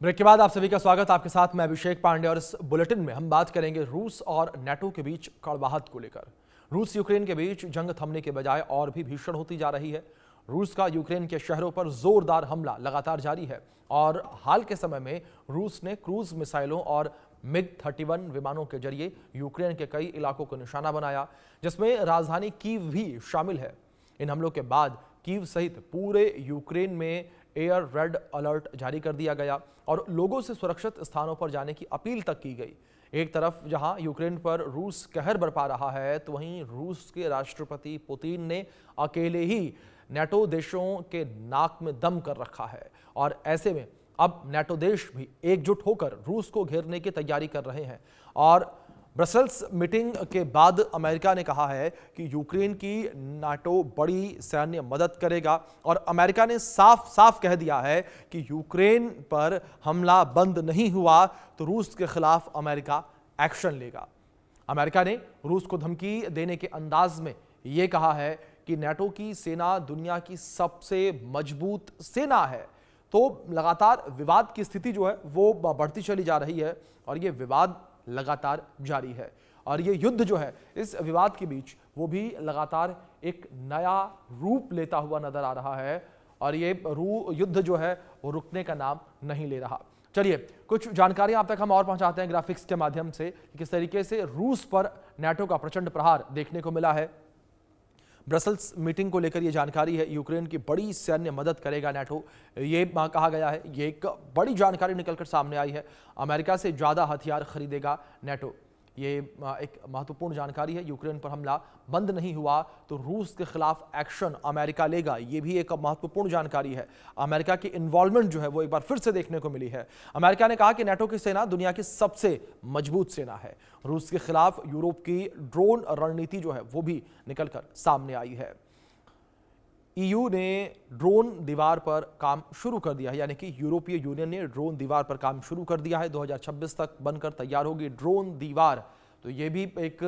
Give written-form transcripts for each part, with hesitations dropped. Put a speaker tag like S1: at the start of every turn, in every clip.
S1: Break के बाद आप सभी का स्वागत। आपके साथ मैं अभिषेक पांडे और इस बुलेटिन में हम बात करेंगे रूस और नाटो के बीच कड़वाहट को लेकर। रूस यूक्रेन के बीच जंग थमने के बजाय और भी भीषण होती जा रही है। रूस का यूक्रेन के शहरों पर जोरदार हमला लगातार जारी है और हाल के समय में रूस ने क्रूज मिसाइलों और MiG-31 विमानों के जरिए यूक्रेन के कई इलाकों को निशाना बनाया, जिसमें राजधानी कीव भी शामिल है। इन हमलों के बाद कीव सहित पूरे यूक्रेन में एयर रेड अलर्ट जारी कर दिया गया और लोगों से सुरक्षित स्थानों पर जाने की अपील तक की गई। एक तरफ जहां यूक्रेन पर रूस कहर बरपा रहा है, तो वहीं रूस के राष्ट्रपति पुतिन ने अकेले ही नाटो देशों के नाक में दम कर रखा है और ऐसे में अब नाटो देश भी एकजुट होकर रूस को घेरने की तैयारी कर रहे हैं। और ब्रसेल्स मीटिंग के बाद अमेरिका ने कहा है कि यूक्रेन की नाटो बड़ी सैन्य मदद करेगा और अमेरिका ने साफ साफ कह दिया है कि यूक्रेन पर हमला बंद नहीं हुआ तो रूस के खिलाफ अमेरिका एक्शन लेगा। अमेरिका ने रूस को धमकी देने के अंदाज में यह कहा है कि नाटो की सेना दुनिया की सबसे मजबूत सेना है। तो लगातार विवाद की स्थिति जो है वो बढ़ती चली जा रही है और ये विवाद लगातार जारी है और ये युद्ध जो है इस विवाद के बीच वो भी लगातार एक नया रूप लेता हुआ नजर आ रहा है और ये युद्ध जो है वो रुकने का नाम नहीं ले रहा। चलिए कुछ जानकारी आप तक हम और पहुंचाते हैं ग्राफिक्स के माध्यम से कि किस तरीके से रूस पर नाटो का प्रचंड प्रहार देखने को मिला है। ब्रसेल्स मीटिंग को लेकर यह जानकारी है, यूक्रेन की बड़ी सैन्य मदद करेगा नाटो, ये कहा गया है। ये एक बड़ी जानकारी निकलकर सामने आई है। अमेरिका से ज़्यादा हथियार खरीदेगा नाटो, ये एक महत्वपूर्ण जानकारी है। यूक्रेन पर हमला बंद नहीं हुआ तो रूस के खिलाफ एक्शन अमेरिका लेगा, ये भी एक महत्वपूर्ण जानकारी है। अमेरिका की इन्वॉल्वमेंट जो है वो एक बार फिर से देखने को मिली है। अमेरिका ने कहा कि नाटो की सेना दुनिया की सबसे मजबूत सेना है। रूस के खिलाफ यूरोप की ड्रोन रणनीति जो है वो भी निकलकर सामने आई है। EU ने ड्रोन दीवार पर काम शुरू कर दिया है, यानी कि यूरोपीय यूनियन ने ड्रोन दीवार पर काम शुरू कर दिया है। 2026 तक बनकर तैयार होगी ड्रोन दीवार। तो ये भी एक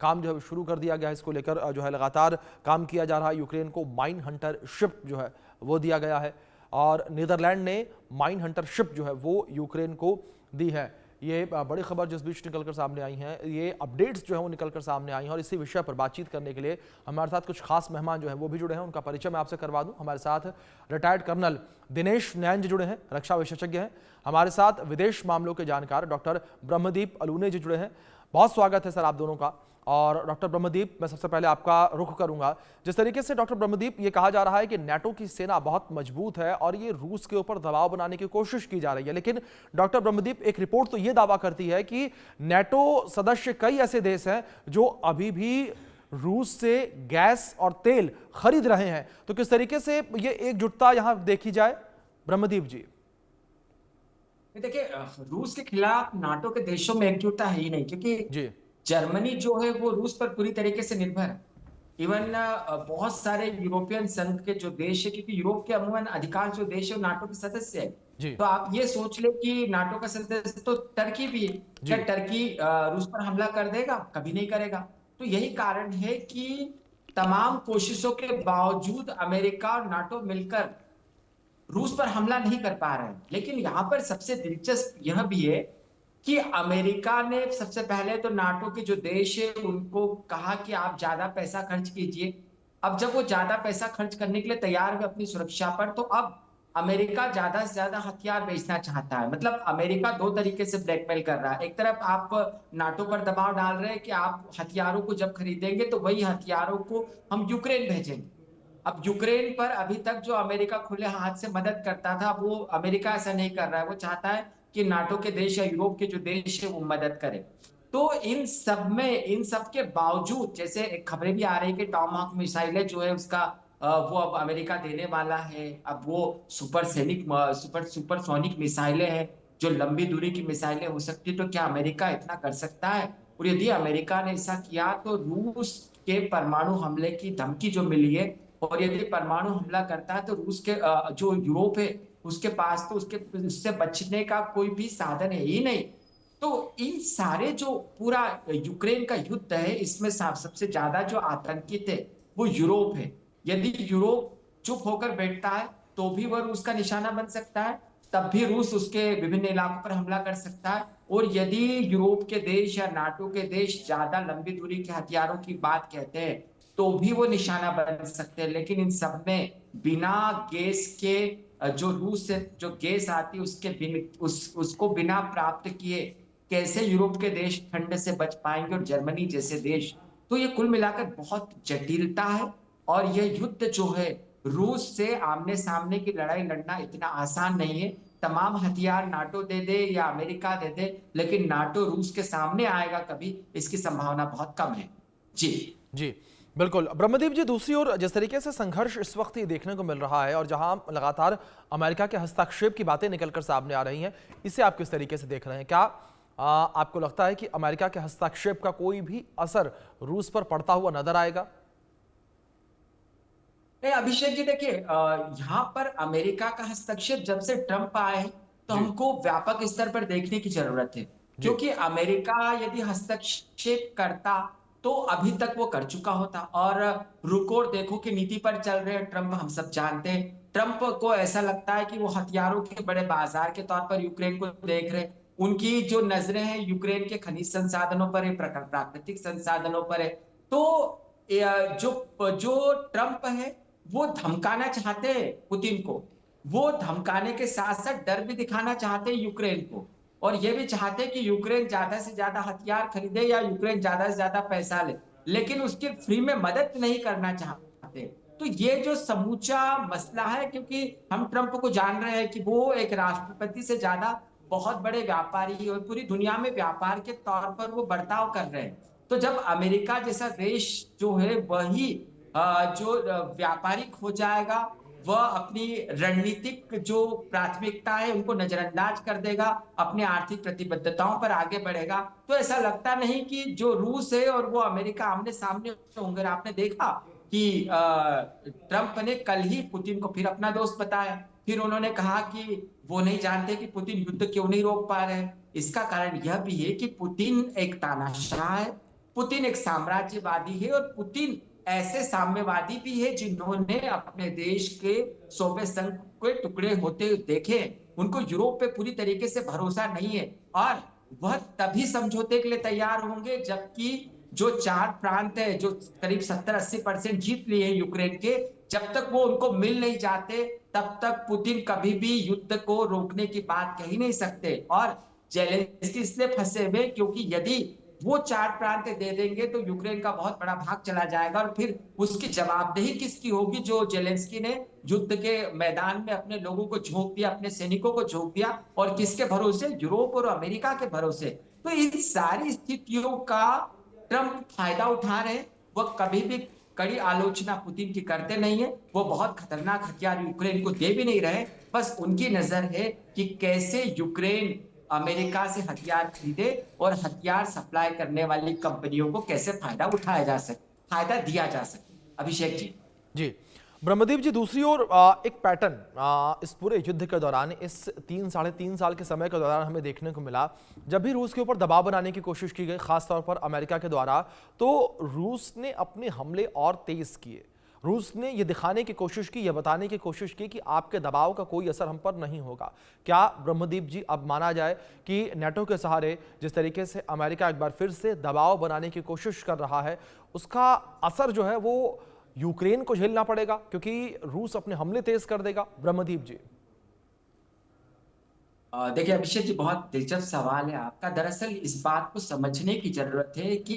S1: काम जो है शुरू कर दिया गया है। इसको लेकर जो है लगातार काम किया जा रहा है। यूक्रेन को माइन हंटर शिप जो है वो दिया गया है और नीदरलैंड ने माइन हंटर शिप जो है वो यूक्रेन को दी है। ये बड़ी खबर जिस बीच निकलकर सामने आई हैं, ये अपडेट्स जो है वो निकलकर सामने आई हैं और इसी विषय पर बातचीत करने के लिए हमारे साथ कुछ खास मेहमान जो है वो भी जुड़े हैं। उनका परिचय मैं आपसे करवा दूं। हमारे साथ रिटायर्ड कर्नल दिनेश नैन जी जुड़े हैं, रक्षा विशेषज्ञ हैं। हमारे साथ विदेश मामलों के जानकार डॉक्टर ब्रह्मदीप अलूने जी जुड़े हैं। बहुत स्वागत है सर आप दोनों का। और डॉक्टर ब्रह्मदीप, मैं सबसे पहले आपका रुख करूंगा। जिस तरीके से डॉक्टर ब्रह्मदीप ये कहा जा रहा है कि नाटो की सेना बहुत मजबूत है और ये रूस के ऊपर दबाव बनाने की कोशिश की जा रही है, लेकिन डॉक्टर ब्रह्मदीप एक रिपोर्ट तो ये दावा करती है कि नाटो सदस्य कई ऐसे देश हैं जो अभी भी रूस से गैस और तेल खरीद रहे हैं। तो किस तरीके से ये एकजुटता यहां देखी जाए ब्रह्मदीप जी?
S2: देखिए, रूस के खिलाफ नाटो के देशों में एकजुटता है ही नहीं, क्योंकि जर्मनी जो है वो रूस पर पूरी तरीके से निर्भर है। इवन बहुत सारे यूरोपियन संघ के जो देश है, क्योंकि यूरोप के अमूमन अधिकांश जो देश है वो नाटो के सदस्य है। तो आप ये सोच ले कि नाटो का सदस्य तो टर्की भी है। क्या टर्की रूस पर हमला कर देगा? कभी नहीं करेगा। तो यही कारण है कि तमाम कोशिशों के बावजूद अमेरिका और नाटो मिलकर रूस पर हमला नहीं कर पा रहे हैं। लेकिन यहाँ पर सबसे दिलचस्प यह भी है कि अमेरिका ने सबसे पहले तो नाटो के जो देश है उनको कहा कि आप ज्यादा पैसा खर्च कीजिए। अब जब वो ज्यादा पैसा खर्च करने के लिए तैयार हुए अपनी सुरक्षा पर, तो अब अमेरिका ज्यादा से ज्यादा हथियार बेचना चाहता है। मतलब अमेरिका दो तरीके से ब्लैकमेल कर रहा है। एक तरफ आप नाटो पर दबाव डाल रहे हैं कि आप हथियारों को जब खरीदेंगे तो वही हथियारों को हम यूक्रेन भेजेंगे। अब यूक्रेन पर अभी तक जो अमेरिका खुले हाथ से मदद करता था, वो अमेरिका ऐसा नहीं कर रहा है। वो चाहता है कि नाटो के देश या यूरोप के जो देश है वो मदद करे। तो इन सब के बावजूद, जैसे खबरें भी आ रही कि टॉमहॉक मिसाइलें जो है उसका वो अब अमेरिका देने वाला है। अब वो सुपरसोनिक मिसाइलें हैं जो लंबी दूरी की मिसाइलें हो सकती है। तो क्या अमेरिका इतना कर सकता है? और यदि अमेरिका ने ऐसा किया तो रूस के परमाणु हमले की धमकी जो मिली है, और यदि परमाणु हमला करता है तो रूस के जो यूरोप है उसके पास तो उससे बचने का कोई भी साधन है ही नहीं। तो इन सारे जो पूरा यूक्रेन का युद्ध है, इसमें सबसे ज्यादा जो आतंकित है वो यूरोप है। यदि यूरोप चुप होकर बैठता है तो भी वह रूस का निशाना बन सकता है। तब भी रूस उसके विभिन्न इलाकों पर हमला कर सकता है। और यदि यूरोप के देश या नाटो के देश ज्यादा लंबी दूरी के हथियारों की बात कहते हैं तो भी वो निशाना बन सकते हैं। लेकिन इन सब में बिना गैस के जो रूस से जो गैस आती है उसको बिना प्राप्त किए कैसे यूरोप के देश ठंड से बच पाएंगे, और जर्मनी जैसे देश। तो ये कुल मिलाकर बहुत जटिलता है। और यह युद्ध जो है, रूस से आमने सामने की लड़ाई लड़ना इतना आसान नहीं है। तमाम हथियार नाटो दे दे या अमेरिका दे दे, लेकिन नाटो रूस के सामने आएगा कभी, इसकी संभावना बहुत कम है। जी
S1: जी बिल्कुल। ब्रह्मदीप जी, दूसरी ओर जिस तरीके से संघर्ष इस वक्त ये देखने को मिल रहा है और जहां लगातार अमेरिका के हस्तक्षेप की बातें निकलकर सामने आ रही हैं, इसे आप किस तरीके से देख रहे हैं? क्या आपको लगता है कि अमेरिका के हस्तक्षेप का कोई भी असर रूस पर पड़ता हुआ नजर आएगा?
S2: नहीं अभिषेक जी, देखिए यहाँ पर अमेरिका का हस्तक्षेप जब से ट्रंप आए हैं तो
S1: जी
S2: हमको व्यापक स्तर पर देखने की जरूरत है।
S1: जी
S2: क्योंकि अमेरिका यदि हस्तक्षेप करता तो अभी तक वो कर चुका होता। और रुको और देखो की नीति पर चल रहे हैं ट्रंप, हम सब जानते हैं। ट्रंप को ऐसा लगता है कि वो हथियारों के बड़े बाजार के तौर पर यूक्रेन को देख रहे हैं। उनकी जो नजरें हैं यूक्रेन के खनिज संसाधनों पर है, प्राकृतिक संसाधनों पर है। तो जो जो ट्रंप है वो धमकाना चाहते हैं पुतिन को। वो धमकाने के साथ साथ डर भी दिखाना चाहते हैं यूक्रेन को, और ये भी चाहते हैं कि यूक्रेन ज्यादा से ज्यादा हथियार खरीदे या यूक्रेन ज्यादा से ज्यादा पैसा ले, लेकिन उसकी फ्री में मदद नहीं करना चाहते। तो ये जो समूचा मसला है, क्योंकि हम ट्रंप को जान रहे हैं कि वो एक राष्ट्रपति से ज्यादा बहुत बड़े व्यापारी और पूरी दुनिया में व्यापार के तौर पर वो बर्ताव कर रहे हैं। तो जब अमेरिका जैसा देश जो है वही जो व्यापारिक हो जाएगा, वह अपनी रणनीतिक जो प्राथमिकता है उनको नजरअंदाज कर देगा, अपनी आर्थिक प्रतिबद्धताओं पर आगे बढ़ेगा, तो ऐसा लगता नहीं कि जो रूस है और वो अमेरिका आमने सामने होंगे। आपने देखा कि ट्रंप ने कल ही पुतिन को फिर अपना दोस्त बताया। फिर उन्होंने कहा कि वो नहीं जानते कि पुतिन युद्ध क्यों नहीं रोक पा रहे हैं। इसका कारण यह भी है कि पुतिन एक तानाशाह है, पुतिन एक साम्राज्यवादी है, और पुतिन ऐसे साम्यवादी भी है जिन्होंने अपने देश के सोवियत संघ के टुकड़े होते देखे। उनको यूरोप पे पूरी तरीके से भरोसा नहीं है, और वह तभी समझौते के लिए तैयार होंगे जबकि जो 4 प्रांत है जो करीब 70-80% जीत लिए हैं यूक्रेन के, जब तक वो उनको मिल नहीं जाते तब तक पुतिन कभी भी युद्ध को रोकने की बात कह ही नहीं सकते। और जेलेंस्की इसलिए फंसे हुए क्योंकि यदि वो 4 प्रांत दे देंगे तो यूक्रेन का बहुत बड़ा भाग चला जाएगा, और फिर उसकी जवाबदेही किसकी होगी? जो जेलेंस्की ने युद्ध के मैदान में अपने लोगों को झोंक दिया, अपने सैनिकों को झोंक दिया, और किसके भरोसे? यूरोप और अमेरिका के भरोसे। तो इन सारी स्थितियों का ट्रंप फायदा उठा रहे हैं। वह कभी भी कड़ी आलोचना पुतिन की करते नहीं है। वो बहुत खतरनाक हथियार यूक्रेन को दे भी नहीं रहे। बस उनकी नजर है कि कैसे यूक्रेन अमेरिका से हथियार खरीदे और हथियार सप्लाई करने वाली कंपनियों को कैसे फायदा उठाया जा सके, फायदा दिया जा सके। अभिषेक जी।
S1: जी ब्रह्मदीप जी, दूसरी ओर एक पैटर्न इस पूरे युद्ध के दौरान, इस 3-3.5 साल के समय के दौरान हमें देखने को मिला। जब भी रूस के ऊपर दबाव बनाने की कोशिश की गई, खासतौर पर अमेरिका के द्वारा, तो रूस ने अपने हमले और तेज किए। रूस ने यह दिखाने की कोशिश की, यह बताने की कोशिश की कि आपके दबाव का कोई असर हम पर नहीं होगा। क्या ब्रह्मदीप जी अब माना जाए कि नेटो के सहारे जिस तरीके से अमेरिका एक बार फिर से दबाव बनाने की कोशिश कर रहा है, उसका असर जो है वो यूक्रेन को झेलना पड़ेगा क्योंकि रूस अपने हमले तेज कर देगा? ब्रह्मदीप जी।
S2: देखिए अभिषेक जी, बहुत दिलचस्प सवाल है आपका। दरअसल इस बात को समझने की जरूरत है कि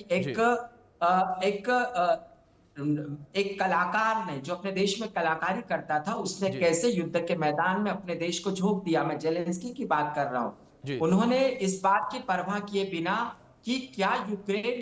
S2: एक कलाकार ने जो अपने देश में कलाकारी करता था, उसने कैसे युद्ध के मैदान में अपने देश को झोंक दिया। मैं जेलेंस्की की बात कर रहा हूं। उन्होंने इस बात की परवाह किए बिना कि क्या यूक्रेन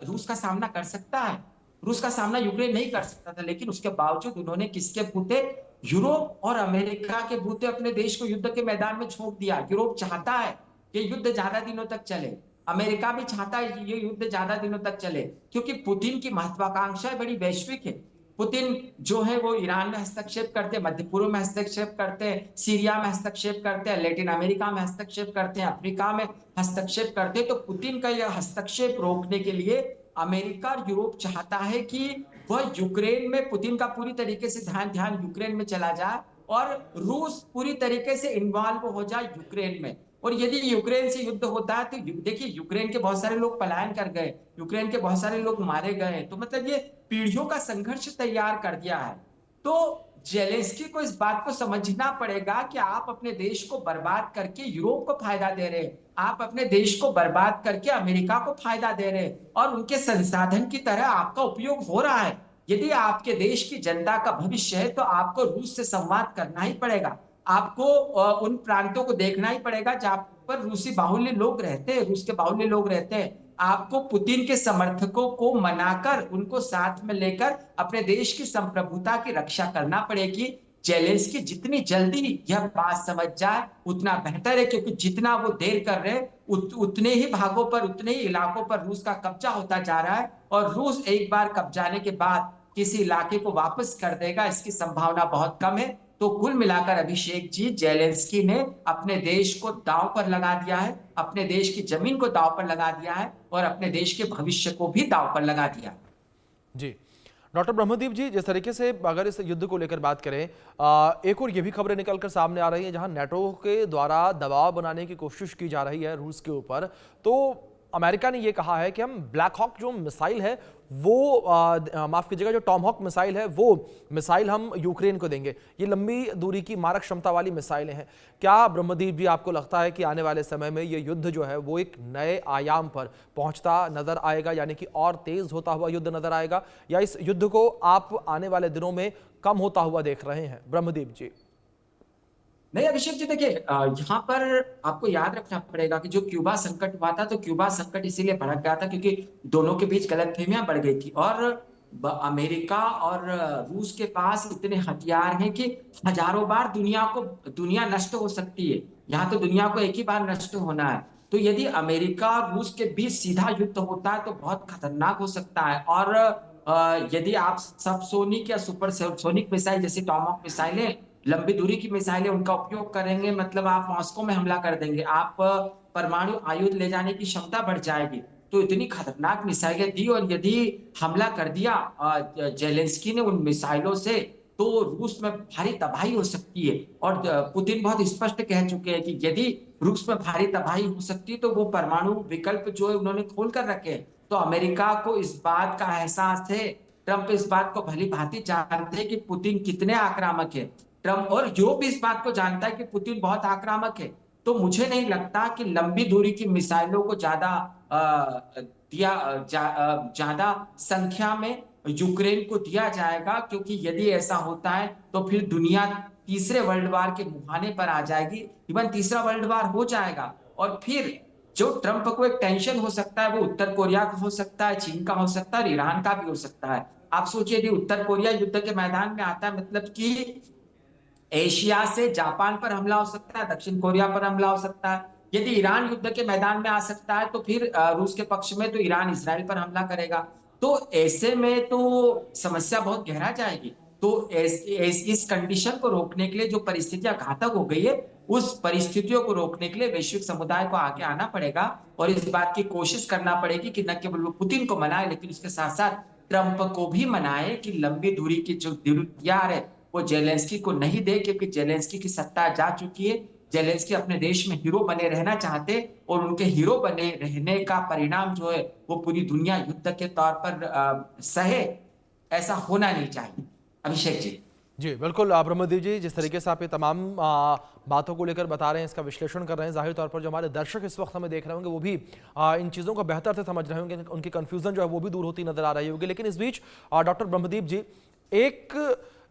S2: रूस का सामना कर सकता है। रूस का सामना यूक्रेन नहीं कर सकता था, लेकिन उसके बावजूद उन्होंने किसके बूते? यूरोप और अमेरिका के बूते अपने देश को युद्ध के मैदान में झोंक दिया। यूरोप चाहता है कि युद्ध ज्यादा दिनों तक चले, अमेरिका भी चाहता है कि ये युद्ध ज्यादा दिनों तक चले, क्योंकि पुतिन की महत्वाकांक्षा बड़ी वैश्विक है। पुतिन जो है वो ईरान में हस्तक्षेप करते हैं, मध्य पूर्व में हस्तक्षेप करते हैं, सीरिया में हस्तक्षेप करते हैं, लैटिन अमेरिका में हस्तक्षेप करते हैं, अफ्रीका में हस्तक्षेप करते हैं। तो पुतिन का यह हस्तक्षेप रोकने के लिए अमेरिका और यूरोप चाहता है कि वह यूक्रेन में, पुतिन का पूरी तरीके से ध्यान यूक्रेन में चला जाए और रूस पूरी तरीके से इन्वॉल्व हो जाए यूक्रेन में। और यदि यूक्रेन से युद्ध होता है तो देखिए यूक्रेन के बहुत सारे लोग पलायन कर गए, यूक्रेन के बहुत सारे लोग मारे गए, तो मतलब ये पीढ़ियों का संघर्ष तैयार कर दिया है। तो जेलेंस्की को इस बात को समझना पड़ेगा कि आप अपने देश को बर्बाद करके यूरोप को फायदा दे रहे हैं, आप अपने देश को बर्बाद करके अमेरिका को फायदा दे रहे हैं, और उनके संसाधन की तरह आपका उपयोग हो रहा है। यदि आपके देश की जनता का भविष्य है तो आपको रूस से संवाद करना ही पड़ेगा। आपको उन प्रांतों को देखना ही पड़ेगा जहां पर रूसी बाहुल्य लोग रहते हैं, रूस के बाहुल्य लोग रहते हैं। आपको पुतिन के समर्थकों को मनाकर उनको साथ में लेकर अपने देश की संप्रभुता की रक्षा करना पड़ेगी। जेलेंस्की जितनी जल्दी यह बात समझ जाए उतना बेहतर है, क्योंकि जितना वो देर कर रहे हैं उतने ही भागों पर, उतने ही इलाकों पर रूस का कब्जा होता जा रहा है, और रूस एक बार कब्जाने के बाद किसी इलाके को वापस कर देगा इसकी संभावना बहुत कम है। तो कुल मिलाकर अभिषेक जी, जेलेंस्की ने अपने देश को दांव पर लगा दिया है, अपने देश की जमीन को दांव पर लगा दिया है, और अपने देश के भविष्य को भी दांव पर लगा दिया।
S1: जी डॉक्टर ब्रह्मदीप जी, जिस तरीके से अगर इस युद्ध को लेकर बात करें, एक और ये भी खबरें निकलकर सामने आ रही हैं जहां नेटो के द्वारा दबाव बनाने की कोशिश की जा रही है रूस के ऊपर। तो अमेरिका ने ये कहा है कि हम ब्लैक हॉक जो मिसाइल है वो माफ कीजिएगा, जो टॉमहॉक मिसाइल है वो मिसाइल हम यूक्रेन को देंगे। ये लंबी दूरी की मारक क्षमता वाली मिसाइलें हैं। क्या ब्रह्मदीप जी आपको लगता है कि आने वाले समय में ये युद्ध जो है वो एक नए आयाम पर पहुंचता नजर आएगा, यानी कि और तेज होता हुआ युद्ध नजर आएगा, या इस युद्ध को आप आने वाले दिनों में कम होता हुआ देख रहे हैं? ब्रह्मदीप जी।
S2: नहीं अभिषेक जी, देखिए यहाँ पर आपको याद रखना पड़ेगा कि जो क्यूबा संकट हुआ था, तो क्यूबा संकट इसीलिए भड़क गया था क्योंकि दोनों के बीच गलतफहमियां बढ़ गई थी, और अमेरिका और रूस के पास इतने हथियार हैं कि हजारों बार दुनिया नष्ट हो सकती है। यहाँ तो दुनिया को एक ही बार नष्ट होना है। तो यदि अमेरिका और रूस के बीच सीधा युद्ध होता है तो बहुत खतरनाक हो सकता है। और यदि आप सबसोनिक या सुपर सोनिक मिसाइल जैसी टॉमहॉक मिसाइलें, लंबी दूरी की मिसाइलें, उनका उपयोग करेंगे, मतलब आप मॉस्को में हमला कर देंगे, आप परमाणु आयुध ले जाने की क्षमता बढ़ जाएगी। तो इतनी खतरनाक मिसाइलें दी, और यदि हमला कर दिया जेलेंस्की ने उन मिसाइलों से, तो रूस में भारी तबाही हो सकती है। और पुतिन बहुत स्पष्ट कह चुके हैं कि यदि रूस में भारी तबाही हो सकती है तो वो परमाणु विकल्प जो है उन्होंने खोल कर रखे हैं। तो अमेरिका को इस बात का एहसास है, ट्रंप इस बात को भली भांति जानते हैं कि पुतिन कितने आक्रामक है। ट्रंप और यूरोप इस बात को जानता है कि पुतिन बहुत आक्रामक है। तो मुझे नहीं लगता कि लंबी दूरी की मिसाइलों को ज्यादा संख्या में यूक्रेन को दिया जाएगा, क्योंकि यदि ऐसा होता है तो फिर दुनिया तीसरे वर्ल्ड वार के मुहाने पर आ जाएगी। इवन तीसरा वर्ल्ड वार हो जाएगा, और फिर जो ट्रंप को एक टेंशन हो सकता है वो उत्तर कोरिया का हो सकता है, चीन का हो सकता है, और ईरान का भी हो सकता है। आप सोचिए, यदि उत्तर कोरिया युद्ध के मैदान में आता है, मतलब कि एशिया से जापान पर हमला हो सकता है, दक्षिण कोरिया पर हमला हो सकता है। यदि ईरान युद्ध के मैदान में आ सकता है तो फिर रूस के पक्ष में तो ईरान इजराइल पर हमला करेगा। तो ऐसे में तो समस्या बहुत गहरा जाएगी। तो इस कंडीशन को रोकने के लिए जो परिस्थितियां घातक हो गई है, उस परिस्थितियों को रोकने के लिए वैश्विक समुदाय को आगे आना पड़ेगा, और इस बात की कोशिश करना पड़ेगी कि न केवल वो पुतिन को मनाए, लेकिन उसके साथ साथ ट्रंप को भी मनाए कि लंबी दूरी की जो हथियार है वो जेलेंस्की को नहीं दे, क्योंकि जेलेंस्की की सत्ता जा चुकी है। जेलेंस्की अपने देश में हीरो बने रहना चाहते, और उनके हीरो बने रहने का परिणाम जो है वो पूरी दुनिया युद्ध के तौर पर सहे। ऐसा होना नहीं चाहिए। अभिषेक जी।
S1: जी बिल्कुल ब्रह्मदीप जी, जिस तरीके से आप ये तमाम बातों को लेकर बता रहे हैं, इसका विश्लेषण कर रहे हैं, जाहिर तौर पर जो हमारे दर्शक इस वक्त हमें देख रहे होंगे वो भी इन चीज़ों को बेहतर से समझ रहे होंगे, उनकी कन्फ्यूजन जो है वो भी दूर होती नजर आ रही होगी। लेकिन इस बीच डॉक्टर ब्रह्मदीप जी, एक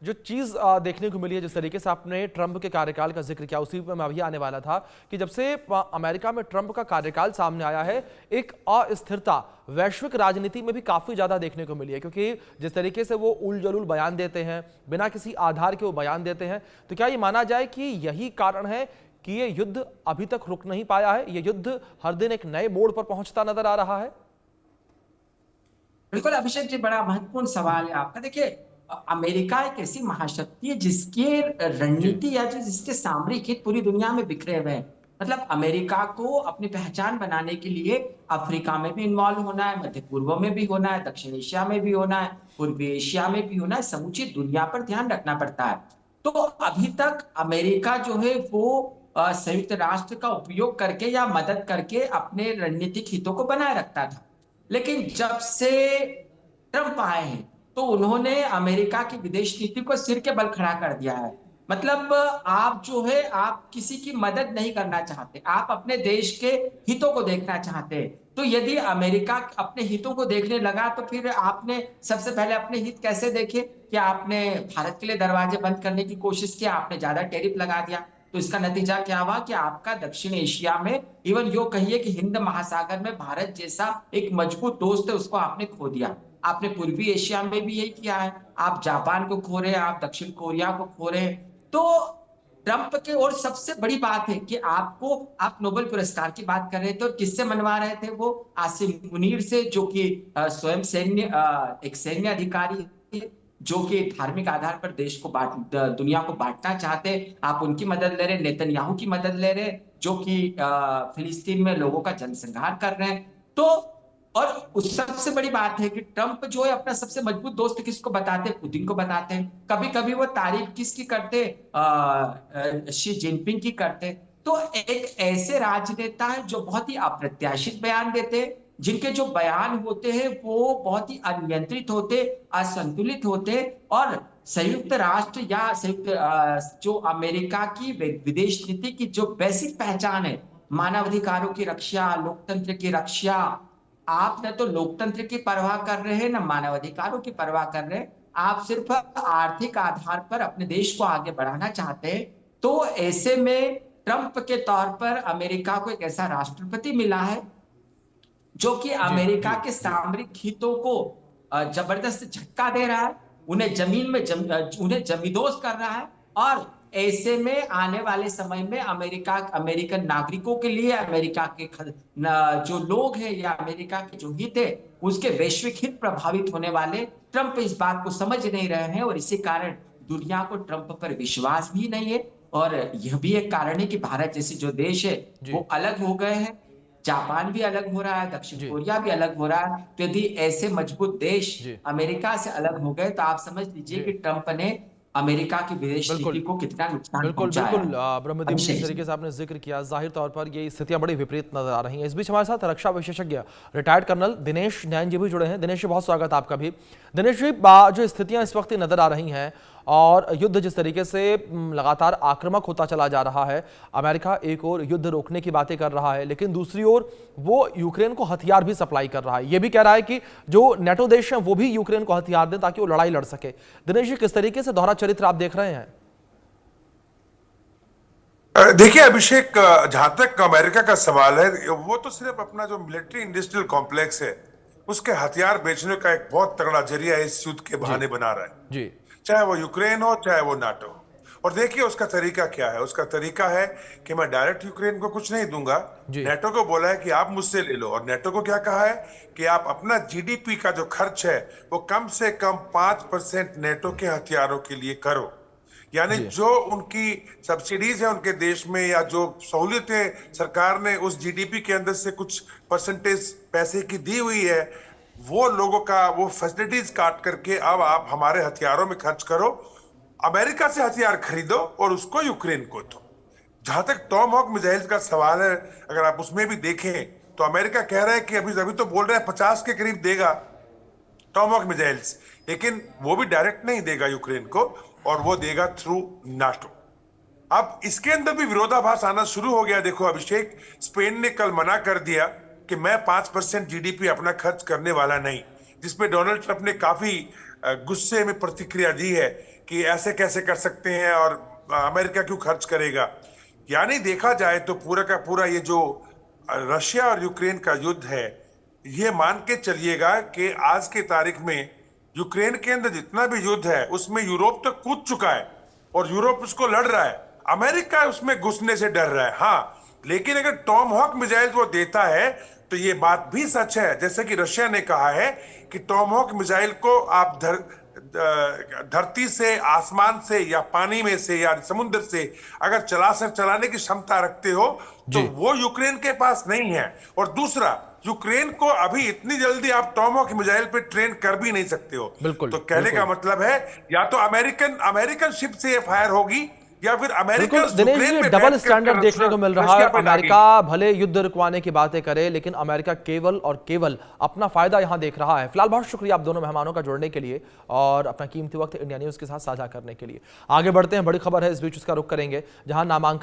S1: जो चीज़ देखने को मिली है, जिस तरीके से आपने ट्रंप के कार्यकाल का जिक्र किया, उसी पर मैं अभी आने वाला था कि जब से अमेरिका में ट्रंप का कार्यकाल सामने आया है, एक अस्थिरता वैश्विक राजनीति में भी काफ़ी ज़्यादा देखने को मिली है, क्योंकि जिस तरीके से वो उल जलूल बयान देते हैं, बिना किसी आधार के वो बयान देते हैं, तो क्या ये माना जाए कि यही कारण है कि ये युद्ध अभी तक रुक नहीं पाया है, ये युद्ध हर दिन एक नए मोड़ पर पहुंचता नजर आ रहा है?
S2: बिल्कुल अभिषेक जी, बड़ा महत्वपूर्ण सवाल है आपका। देखिए, अमेरिका एक ऐसी महाशक्ति है जिसकी रणनीति या जिसके सामरिक हित पूरी दुनिया में बिखरे हुए हैं। मतलब अमेरिका को अपनी पहचान बनाने के लिए अफ्रीका में भी इन्वॉल्व होना है, मध्य पूर्व में भी होना है, दक्षिण एशिया में भी होना है, पूर्वी एशिया में भी होना है, समूची दुनिया पर ध्यान रखना पड़ता है। तो अभी तक अमेरिका जो है वो संयुक्त राष्ट्र का उपयोग करके या मदद करके अपने रणनीतिक हितों को बनाए रखता था। लेकिन जब से ट्रंप आए हैं तो उन्होंने अमेरिका की विदेश नीति को सिर के बल खड़ा कर दिया है। मतलब आप जो है आप किसी की मदद नहीं करना चाहते, आप अपने देश के हितों को देखना चाहते हैं। तो यदि अमेरिका अपने हितों को देखने लगा तो फिर आपने सबसे पहले अपने हित कैसे देखे कि आपने भारत के लिए दरवाजे बंद करने की कोशिश की, आपने ज्यादा टैरिफ लगा दिया। तो इसका नतीजा क्या हुआ कि आपका दक्षिण एशिया में, इवन यो कहिए कि हिंद महासागर में भारत जैसा एक मजबूत दोस्त है उसको आपने खो दिया। आपने पूर्वी एशिया में भी यही किया है, आप जापान को खो रहे हैं, आप दक्षिण कोरिया को खो रहे हैं। तो ट्रंप के और सबसे बड़ी बात है कि आपको, आप नोबेल पुरस्कार की बात कर रहे थे और किससे मनवा रहे थे, वो आसिम मुनीर से, जो कि स्वयं एक सैन्य अधिकारी है, जो कि धार्मिक आधार पर देश को दुनिया को बांटना चाहते। आप उनकी मदद ले रहे, नेतन्याहू की मदद ले रहे, जो कि फिलिस्तीन में लोगों का जनसंहार कर रहे हैं। तो और उस सबसे बड़ी बात है कि ट्रंप जो है अपना सबसे मजबूत दोस्त किसको बताते हैं, पुतिन को बताते हैं। कभी कभी वो तारीफ किसकी करते, शी जिनपिंग की करते। तो एक ऐसे राजनेता है जो बहुत ही अप्रत्याशित बयान देते हैं, जिनके जो बयान होते हैं वो बहुत ही अनियंत्रित होते, असंतुलित होते। और संयुक्त राष्ट्र या संयुक्त जो अमेरिका की विदेश नीति की जो बेसिक पहचान है, मानवाधिकारों की रक्षा, लोकतंत्र की रक्षा, आप न तो लोकतंत्र की परवाह कर रहे हैं, न मानवाधिकारों की परवाह कर रहे हैं। आप सिर्फ आर्थिक आधार पर अपने देश को आगे बढ़ाना चाहते हैं। तो ऐसे में ट्रंप के तौर पर अमेरिका को एक ऐसा राष्ट्रपति मिला है जो कि
S1: जी
S2: अमेरिका
S1: जी
S2: के
S1: जी
S2: सामरिक हितों को जबरदस्त झटका दे रहा है, उन्हें जमीन में उन्हें जमींदोज कर रहा है। और ऐसे में आने वाले समय में अमेरिकन नागरिकों के लिए, अमेरिका के जो लोग हैं या अमेरिका के जो हित है, उसके वैश्विक हित प्रभावित होने वाले। ट्रंप इस बात को समझ नहीं रहे हैं और इसी कारण दुनिया को ट्रंप पर विश्वास भी नहीं है। और यह भी एक कारण है कि भारत जैसे जो देश है
S1: जी
S2: वो अलग हो गए हैं, जापान भी अलग हो रहा है, दक्षिण
S1: जी
S2: कोरिया भी अलग हो रहा है। तो यदि ऐसे मजबूत देश
S1: जी
S2: अमेरिका से अलग हो गए तो आप समझ लीजिए
S1: जी
S2: कि ट्रंप ने अमेरिका की विदेश नीति
S1: बिल्कुल
S2: को कितना नुकसान
S1: बिल्कुल
S2: पहुंचाया
S1: बिल्कुल
S2: है।
S1: ब्रह्मदीप जी, जिस
S2: अभिषेक
S1: तरीके
S2: जी।
S1: से आपने जिक्र किया, जाहिर तौर पर ये स्थितियां बड़ी विपरीत नजर आ रही हैं। इस बीच हमारे साथ रक्षा विशेषज्ञ रिटायर्ड कर्नल दिनेश नैन जी भी जुड़े हैं। दिनेश जी, बहुत स्वागत आपका भी। दिनेश जी, जो स्थितियां इस वक्त नजर आ रही हैं और युद्ध जिस तरीके से लगातार आक्रामक होता चला जा रहा है, अमेरिका एक और युद्ध रोकने की बातें कर रहा है, लेकिन दूसरी ओर वो यूक्रेन को हथियार भी सप्लाई कर रहा है। ये भी कह रहा है कि जो नेटो देश हैं वो भी यूक्रेन को हथियार दें ताकि वो लड़ाई लड़ सके। दिनेश जी, किस तरीके से दोहरा चरित्र आप देख रहे हैं?
S3: देखिए अभिषेक, जहां तक अमेरिका का सवाल है, वो तो सिर्फ अपना जो मिलिट्री इंडस्ट्रियल कॉम्प्लेक्स है उसके हथियार बेचने का एक बहुत तगड़ा जरिया इस युद्ध के
S1: जी
S3: बहाने बना रहा है।
S1: जी
S3: चाहे वो यूक्रेन हो चाहे वो नाटो। और देखिए उसका तरीका क्या है। उसका तरीका है कि मैं डायरेक्ट यूक्रेन को कुछ नहीं दूंगा।
S1: जी
S3: नेटो को बोला है कि आप मुझसे ले लो, और नेटो को क्या कहा है कि आप अपना जीडीपी का जो खर्च है वो कम से कम 5% नेटो के हथियारों के लिए करो। यानी
S1: जी
S3: जो उनकी सब्सिडीज है उनके देश में, या जो सहूलियतें सरकार ने उस जीडीपी के अंदर से कुछ परसेंटेज पैसे की दी हुई है, वो लोगों का वो फैसिलिटीज काट करके अब आप हमारे हथियारों में खर्च करो, अमेरिका से हथियार खरीदो और उसको यूक्रेन को दो। जहां तक टॉमहॉक मिसाइल का सवाल है, अगर आप उसमें भी देखें तो अमेरिका कह रहा है कि अभी तो बोल रहा है 50 के करीब देगा टॉमहॉक मिसाइल्स, लेकिन वो भी डायरेक्ट नहीं देगा यूक्रेन को, और वो देगा थ्रू नाटो। अब इसके अंदर भी विरोधाभास आना शुरू हो गया। देखो अभिषेक, स्पेन ने कल मना कर दिया कि मैं 5% जीडीपी अपना खर्च करने वाला नहीं, जिसपे डोनाल्ड ट्रंप ने काफी गुस्से में प्रतिक्रिया दी है कि ऐसे कैसे कर सकते हैं और अमेरिका क्यों खर्च करेगा। यानी देखा जाए तो पूरा का पूरा ये जो रशिया और यूक्रेन का युद्ध है, ये मान के चलिएगा कि आज के तारीख में यूक्रेन के अंदर जितना भी युद्ध है उसमें यूरोप तो कूद चुका है और यूरोप उसको लड़ रहा है, अमेरिका उसमें घुसने से डर रहा है। हाँ, लेकिन अगर टॉमहॉक मिसाइल वो देता है तो ये बात भी सच है, जैसे कि रशिया ने कहा है कि टॉमहॉक मिसाइल को आप धरती से, आसमान से या पानी में से या समुद्र से अगर चलाने की क्षमता रखते हो तो वो यूक्रेन के पास नहीं है। और दूसरा, यूक्रेन को अभी इतनी जल्दी आप टॉमहॉक मिसाइल पे ट्रेन कर भी नहीं सकते हो।
S1: बिल्कुल,
S3: तो कहने का मतलब है या तो अमेरिकन शिप से ये फायर होगी या फिर America.
S1: Dinesh ji, double standard देखने को मिल रहा है। अमेरिका भले युद्ध रुकवाने की बातें करे, लेकिन अमेरिका केवल और केवल अपना फायदा यहां देख रहा है। फिलहाल बहुत शुक्रिया आप दोनों मेहमानों का जुड़ने के लिए और अपना कीमती वक्त इंडिया न्यूज के साथ साझा करने के लिए। आगे बढ़ते हैं, बड़ी खबर है इस बीच, उसका रुख करेंगे, जहां नामांकन